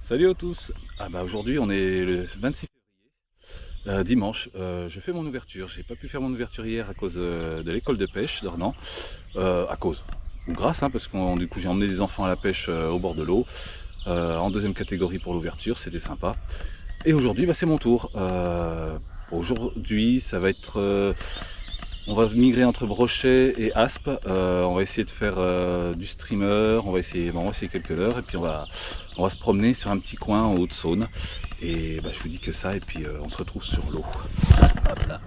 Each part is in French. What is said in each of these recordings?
Salut à tous. Aujourd'hui on est le 26 février, dimanche. Je fais mon ouverture. J'ai pas pu faire mon ouverture hier à cause de l'école de pêche d'Ornans. À cause ou grâce, parce que du coup j'ai emmené des enfants à la pêche au bord de l'eau, en deuxième catégorie pour l'ouverture, c'était sympa. Et aujourd'hui c'est mon tour. Aujourd'hui ça va être on va migrer entre brochet et aspe. On va essayer de faire du streamer, on va essayer quelques leurres et puis on va se promener sur un petit coin en Haute-Saône. Et je vous dis que ça et puis on se retrouve sur l'eau. Hop là.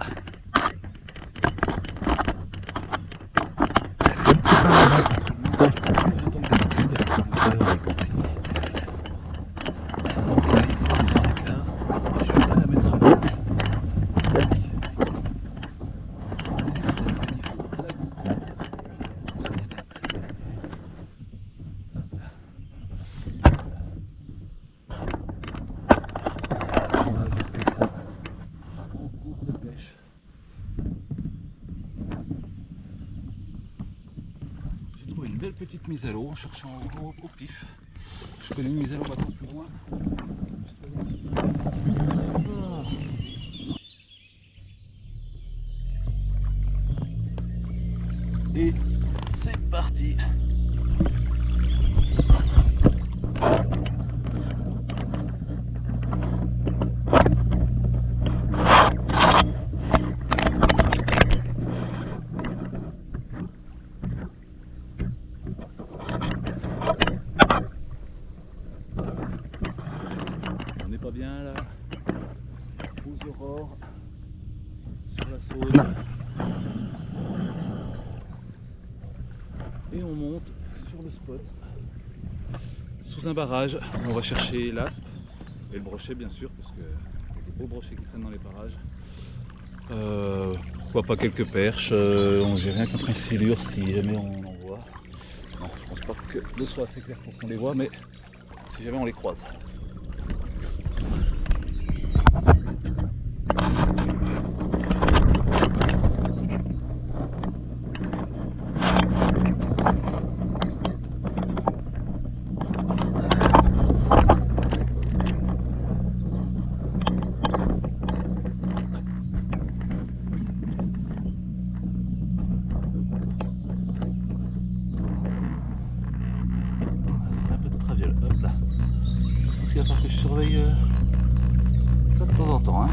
Une belle petite mise à l'eau en cherchant au pif. Je connais une mise à l'eau maintenant plus loin. Et c'est parti. Pas bien là, aux aurores, sur la Saône, et on monte sur le spot, sous un barrage. On va chercher l'aspe et le brochet bien sûr, parce que y a des beaux brochets qui traînent dans les parages. Pourquoi pas quelques perches, j'ai rien contre une silure si jamais on en voit. Non, je pense pas que l'eau soit assez claire pour qu'on les voit, mais si jamais on les croise. Hop là. Je pense qu'il va falloir que je surveille ça de temps en temps.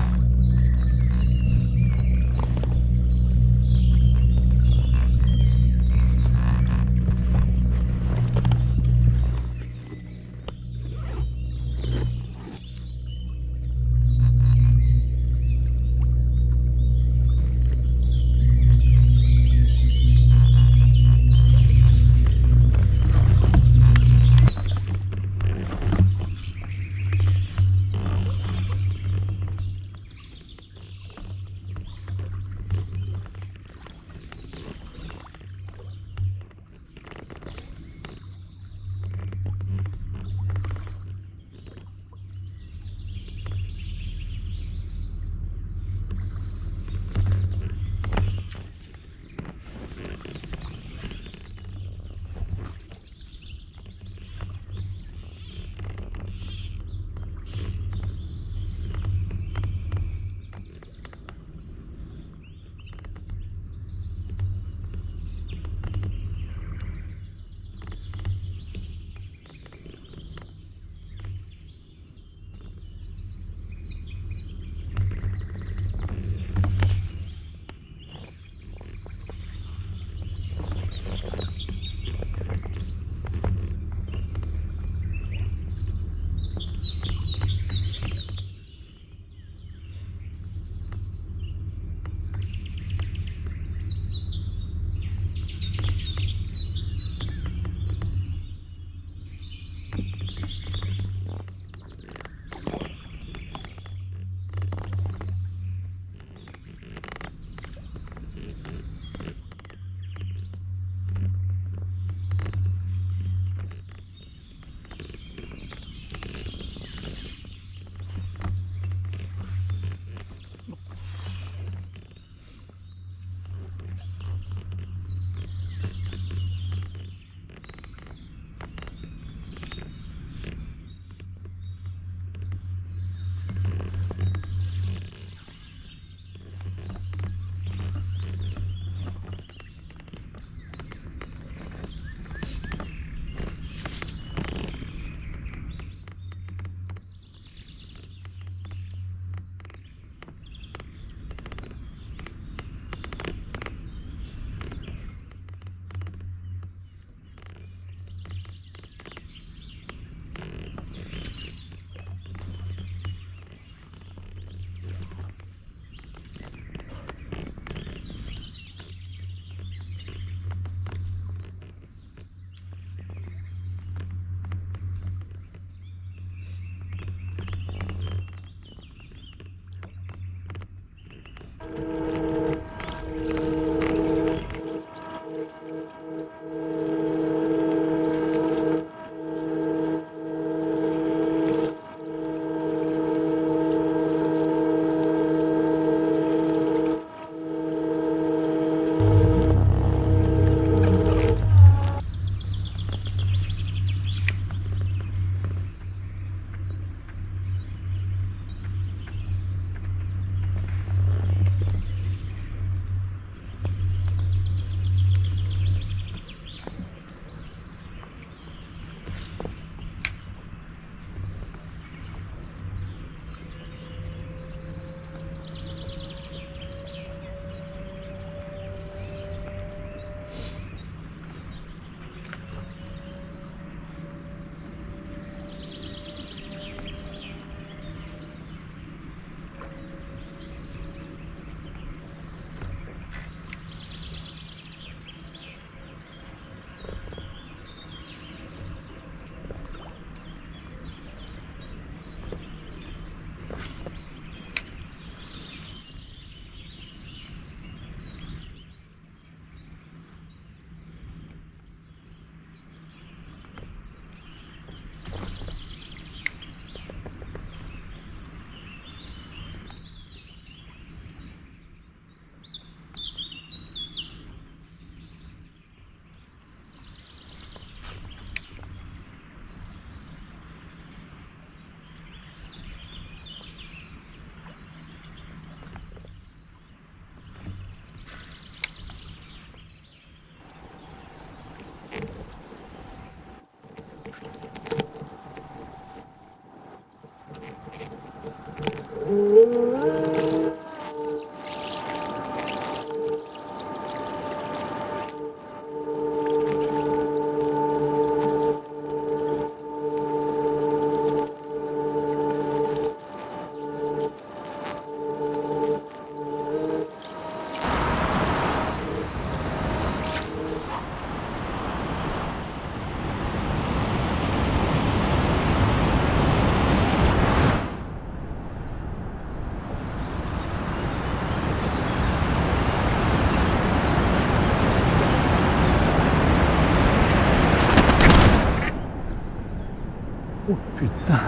Oh putain.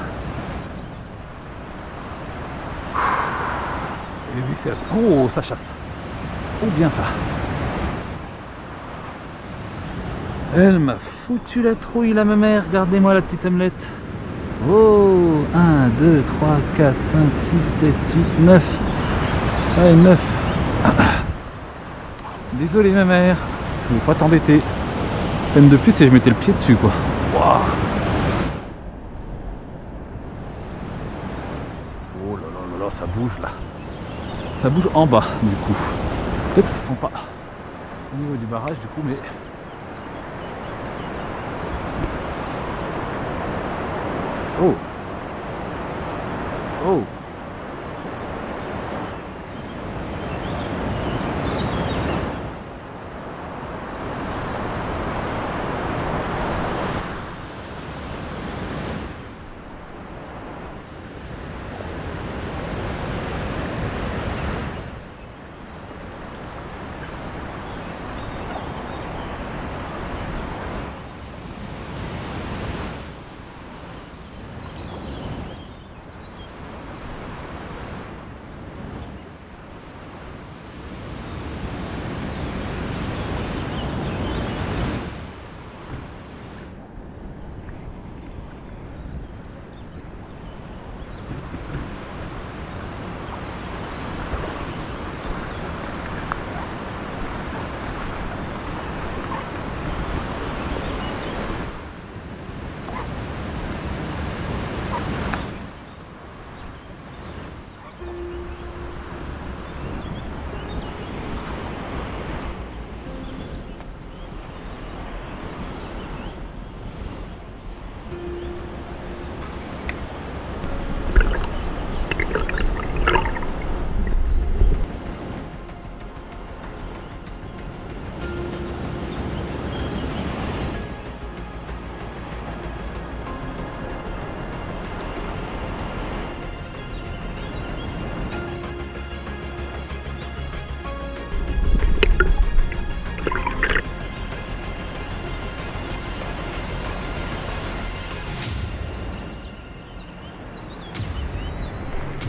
Et lui c'est assez... Oh ça chasse. Oh bien ça. Elle m'a foutu la trouille la mère. Regardez-moi la petite omelette. Oh 1, 2, 3, 4, 5, 6, 7, 8, 9. Ouais 9. Désolé ma mère. Je ne veux pas t'embêter. Peine de plus et je mettais le pied dessus quoi. Wow. Oh là là là là, ça bouge là. Ça bouge en bas du coup. Peut-être qu'ils sont pas au niveau du barrage du coup mais... Oh. Oh.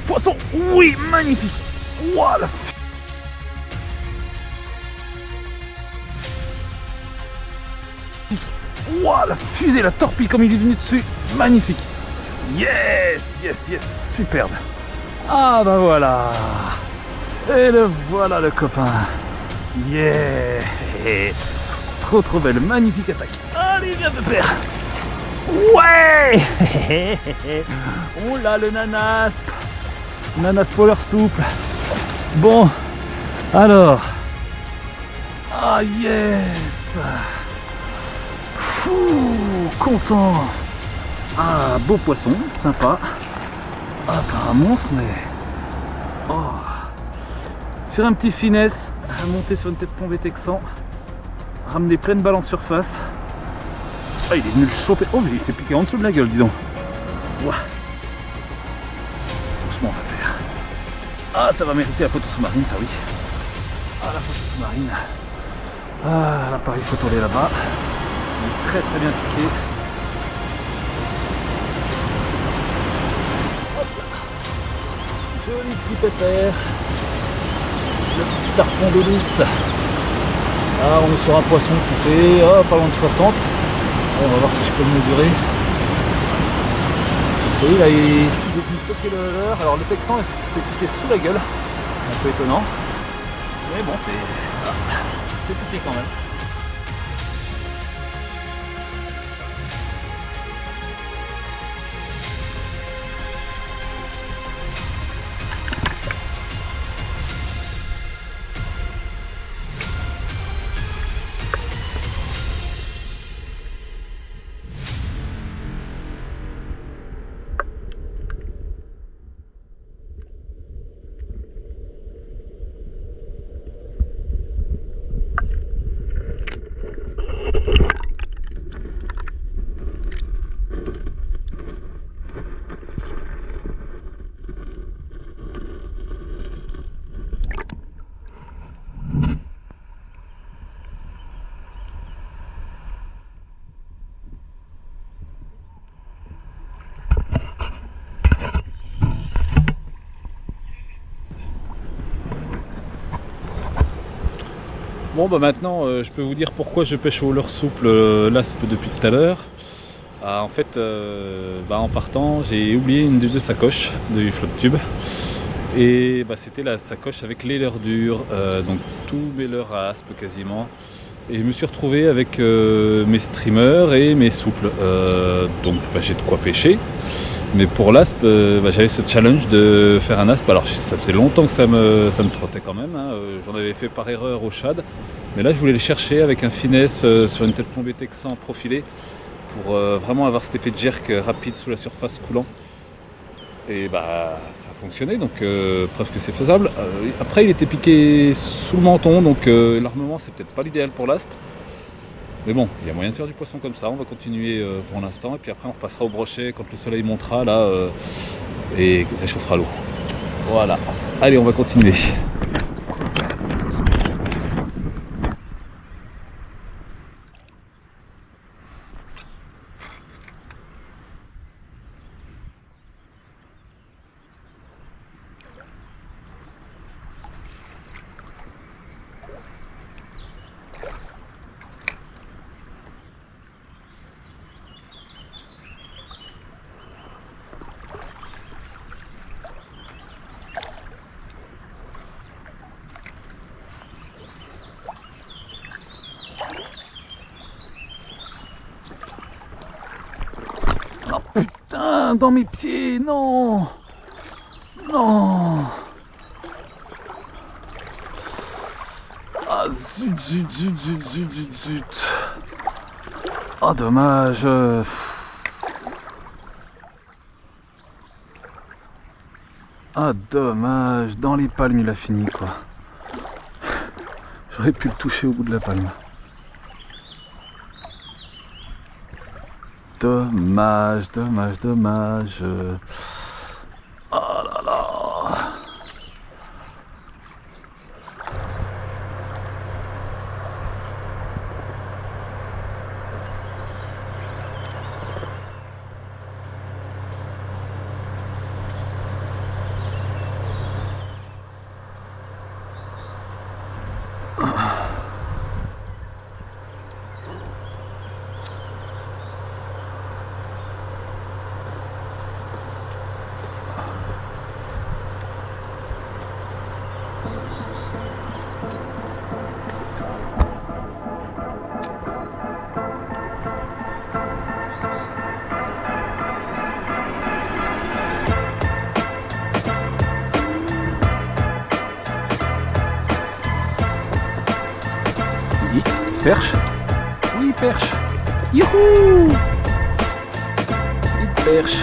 Poisson, oui, magnifique. Wow, la fusée, la torpille comme il est venu dessus, magnifique. Yes, yes, yes, superbe. Ah bah voilà. Et le voilà le copain. Yeah. Trop trop belle, magnifique attaque. Allez, viens de père. Ouais. Oh là le nanas. Nanas polar souple. Bon, alors. Ah yes. Fou, content. Ah, beau poisson, sympa. Ah, pas un monstre, mais... Oh. Sur un petit finesse, monter sur une tête plombée texan, ramener pleine balle en surface. Ah, il est venu le choper. Oh, mais il s'est piqué en dessous de la gueule, dis donc. Ouah. Doucement, on va faire. Ah, ça va mériter la photo sous-marine, ça oui. Ah, la photo sous-marine. Ah, l'appareil photo est là-bas. Il est très très bien piqué. Hop là. Joli petit pépère. Le petit harpon d'eau douce. Ah, on est sur un poisson qui fait pas loin de 60. On va voir si je peux le mesurer. Et là, il est toqué l'heure. Alors le texan s'est piqué sous la gueule. Un peu étonnant. Mais bon, c'est piqué quand même. Bon bah maintenant je peux vous dire pourquoi je pêche au leurre souple l'aspe depuis tout à l'heure. En fait en partant j'ai oublié une des deux sacoches du flop tube. Et c'était la sacoche avec les leurres durs, donc tous mes leurres à aspe quasiment. Et je me suis retrouvé avec mes streamers et mes souples. Donc j'ai de quoi pêcher. Mais pour l'aspe, j'avais ce challenge de faire un aspe. Alors ça faisait longtemps que ça me trottait quand même. Hein. J'en avais fait par erreur au shad. Mais là je voulais le chercher avec un finesse sur une tête plombée texan profilée. Pour vraiment avoir cet effet de jerk rapide sous la surface coulant. Et ça a fonctionné, donc preuve que c'est faisable. Après il était piqué sous le menton, donc l'armement c'est peut-être pas l'idéal pour l'aspe. Mais bon, il y a moyen de faire du poisson comme ça, on va continuer pour l'instant, et puis après on repassera au brochet quand le soleil montera là et réchauffera l'eau. Voilà, allez on va continuer. Oh putain, dans mes pieds, non! Non! Ah zut, zut, zut, zut, zut, zut, zut! Oh dommage! Ah dommage, dans les palmes il a fini quoi. J'aurais pu le toucher au bout de la palme. Dommage, dommage, dommage. Oh là là. Perche? Oui, perche. Youhou! Une perche.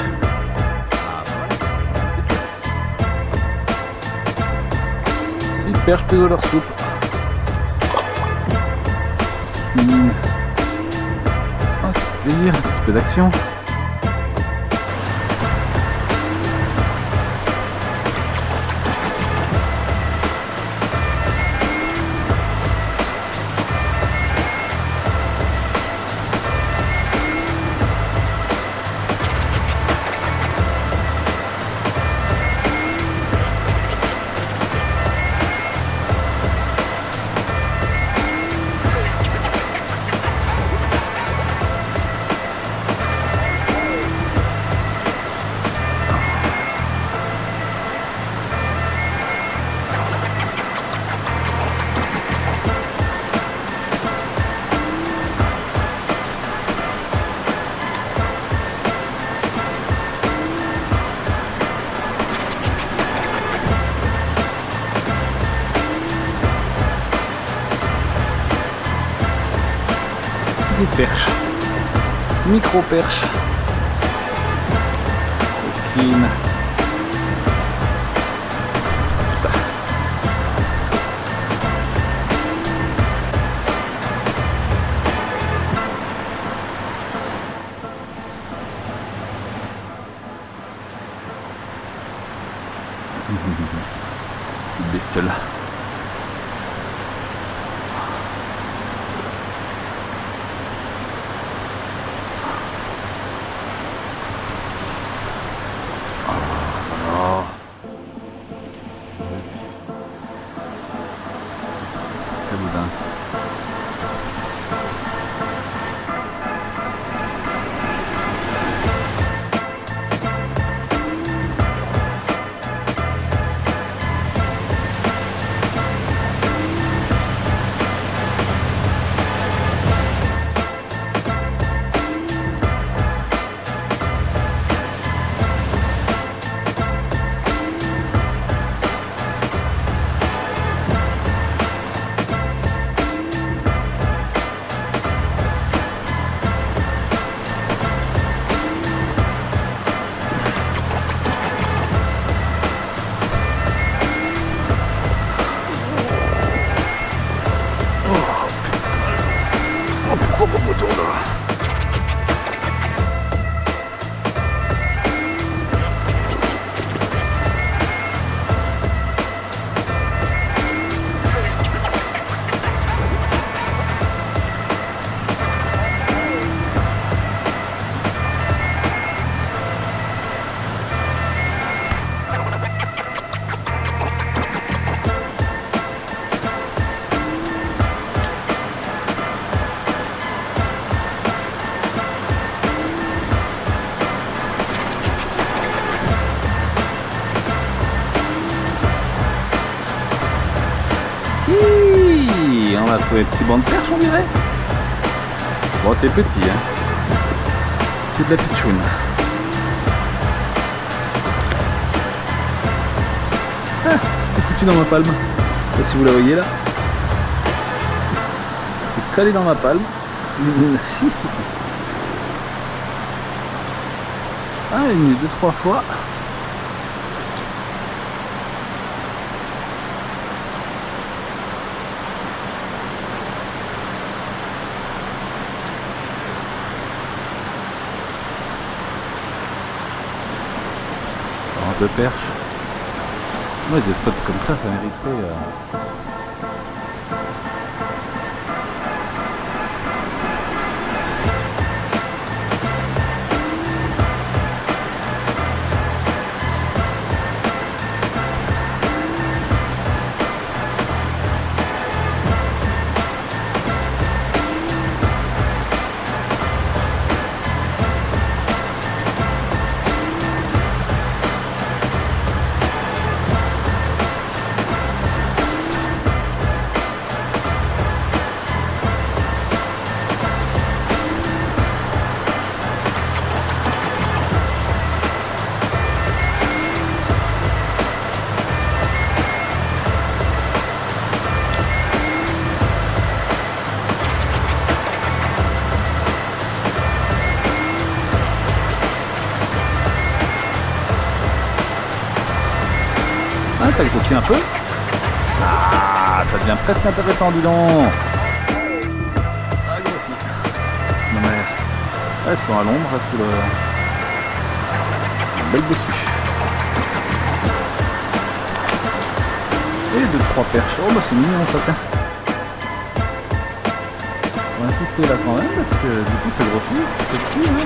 Une perche plus au leurre souple. Ah, c'est plaisir, un petit peu d'action. Des perches, micro perches, coquine. Petite bestiole. Boudin. a trouvé un petit banc de perche, on dirait. Bon, c'est petit, hein. C'est de la pitchoune. Ah, c'est foutu dans ma palme. Je sais pas si vous la voyez là. C'est collé dans ma palme. Ah, une, deux, trois fois. De perche. Ouais, des spots comme ça mériterait. Ah, ça grossit un peu. Ah, ça devient presque intéressant, dis donc. Ah, grossit. Non mais, elles sont à l'ombre, elles sous le... belle dessus. Et deux, trois perches. Oh bah c'est mignon ça, tiens. On va insister là quand même, parce que du coup ça grossit. C'est petit, hein.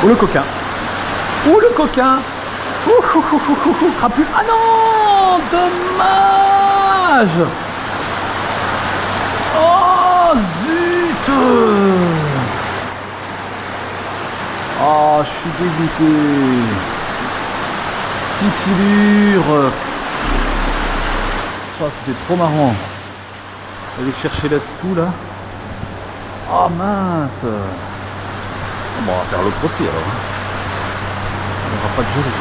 Ouh le coquin. Ouh le coquin. Ouh, crapu. Ah non, dommage. Oh zut. Oh, je suis dégoûté. Fissilure. Oh, c'était trop marrant. Aller chercher là-dessous là. Oh mince. Bon, on va faire l'autre aussi alors. On n'aura pas de joli.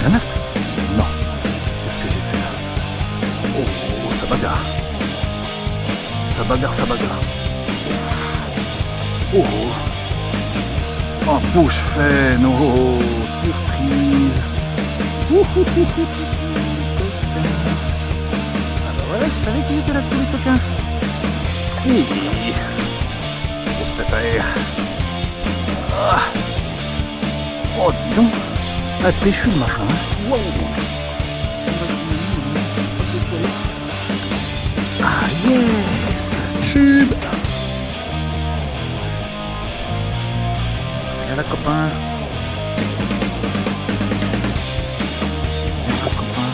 Un aspe? Non. Qu'est-ce que j'ai fait là? Oh, ça bagarre. Ça bagarre, ça bagarre. Oh, oh, bouche faine, oh, surprise. Ah bah voilà, je savais qu'il était là, tous les coquins. Oui, on se prépare. Ah. Oh, dis donc, ah, péchu le machin. Wow. Ah yes, tube. Viens là, copain. Viens là, copain.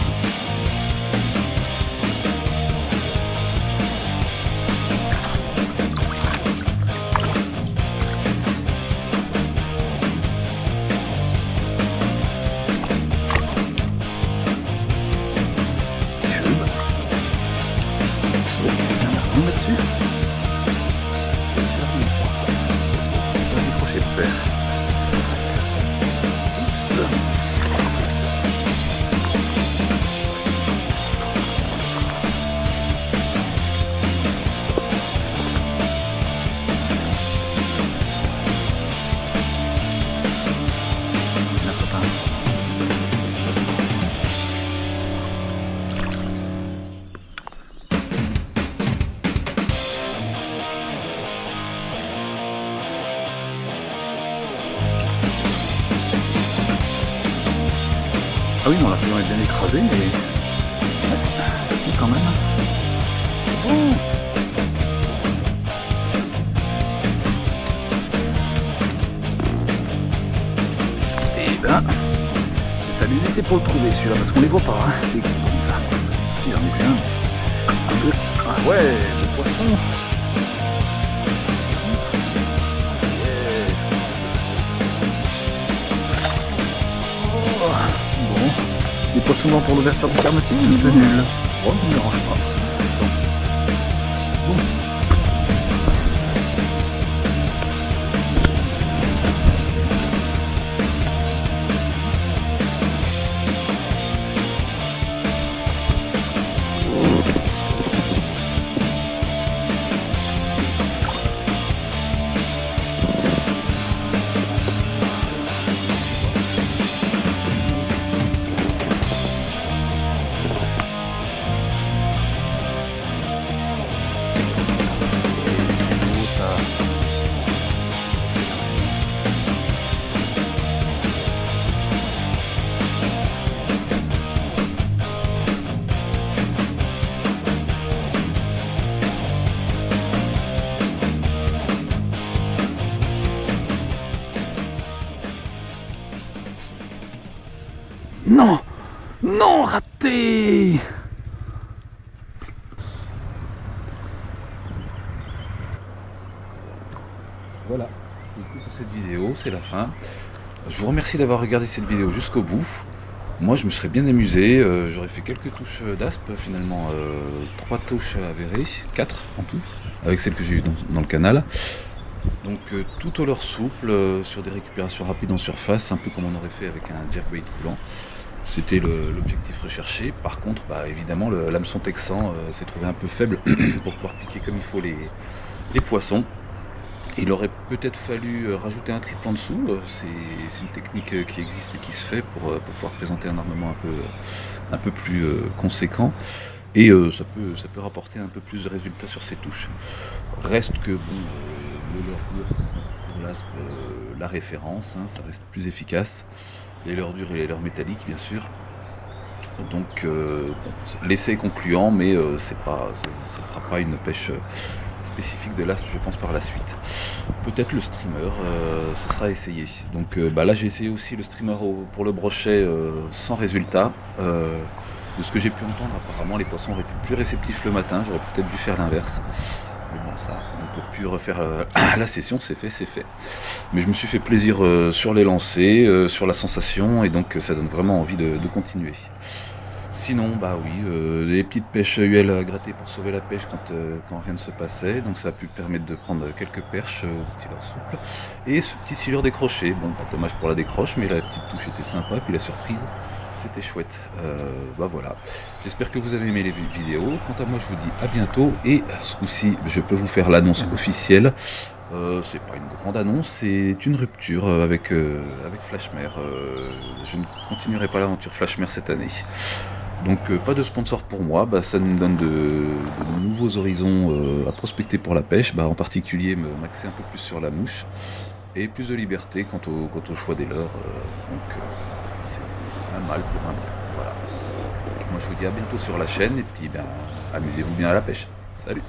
Ah oui, non, la pluie est bien écrasée, mais ouais, ça tient quand même. Oh. Et ben, il fallu laisser pour le trouver celui-là, parce qu'on les voit pas, hein, les gros comme ça. Si, j'en ai vu un peu. Ah ouais, le poisson. Bon, des poissons blancs pour l'ouverture du pharmacie, un peu nul. Bon, ça me dérange pas. Bon. Non, non, raté. Voilà, c'est tout pour cette vidéo, c'est la fin. Je vous remercie d'avoir regardé cette vidéo jusqu'au bout. Moi, je me serais bien amusé. J'aurais fait quelques touches d'aspe, finalement 3 touches avérées, 4 en tout, avec celles que j'ai eues dans le canal. Donc tout au leurre souple, sur des récupérations rapides en surface, un peu comme on aurait fait avec un jerkbait coulant. C'était l'objectif recherché. Par contre, bah, évidemment, l'hameçon texan s'est trouvé un peu faible pour pouvoir piquer comme il faut les poissons. Il aurait peut-être fallu rajouter un triple en dessous. C'est une technique qui existe et qui se fait pour pouvoir présenter un armement un peu plus conséquent. Et ça peut rapporter un peu plus de résultats sur ces touches. Reste que bon, le leurre dur pour l'aspe, la référence, hein, ça reste plus efficace. Les leurres durs et les leurres métalliques, bien sûr. Donc bon, l'essai est concluant, mais ça ne fera pas une pêche spécifique de l'aspe, je pense, par la suite. Peut-être le streamer, ce sera essayé. Donc là, j'ai essayé aussi le streamer pour le brochet sans résultat. De ce que j'ai pu entendre, apparemment, les poissons auraient été plus réceptifs le matin. J'aurais peut-être dû faire l'inverse. Mais bon, ça, on ne peut plus refaire la session, c'est fait, c'est fait. Mais je me suis fait plaisir sur les lancers, sur la sensation, et donc ça donne vraiment envie de continuer. Sinon, bah oui, des petites pêches UL à gratter pour sauver la pêche quand rien ne se passait. Donc ça a pu permettre de prendre quelques perches au petit leurre souple. Et ce petit silure décroché. Bon, pas dommage pour la décroche, mais la petite touche était sympa. Puis la surprise, c'était chouette. Bah voilà. J'espère que vous avez aimé les vidéos. Quant à moi, je vous dis à bientôt. Et ce coup-ci, je peux vous faire l'annonce officielle. C'est pas une grande annonce, c'est une rupture avec Flashmer. Je ne continuerai pas l'aventure Flashmer cette année. Donc pas de sponsor pour moi, bah, ça nous donne de nouveaux horizons à prospecter pour la pêche, bah, en particulier m'axer un peu plus sur la mouche et plus de liberté quant au choix des leurres. C'est un mal pour un bien. Voilà. Moi je vous dis à bientôt sur la chaîne et puis ben, amusez-vous bien à la pêche. Salut!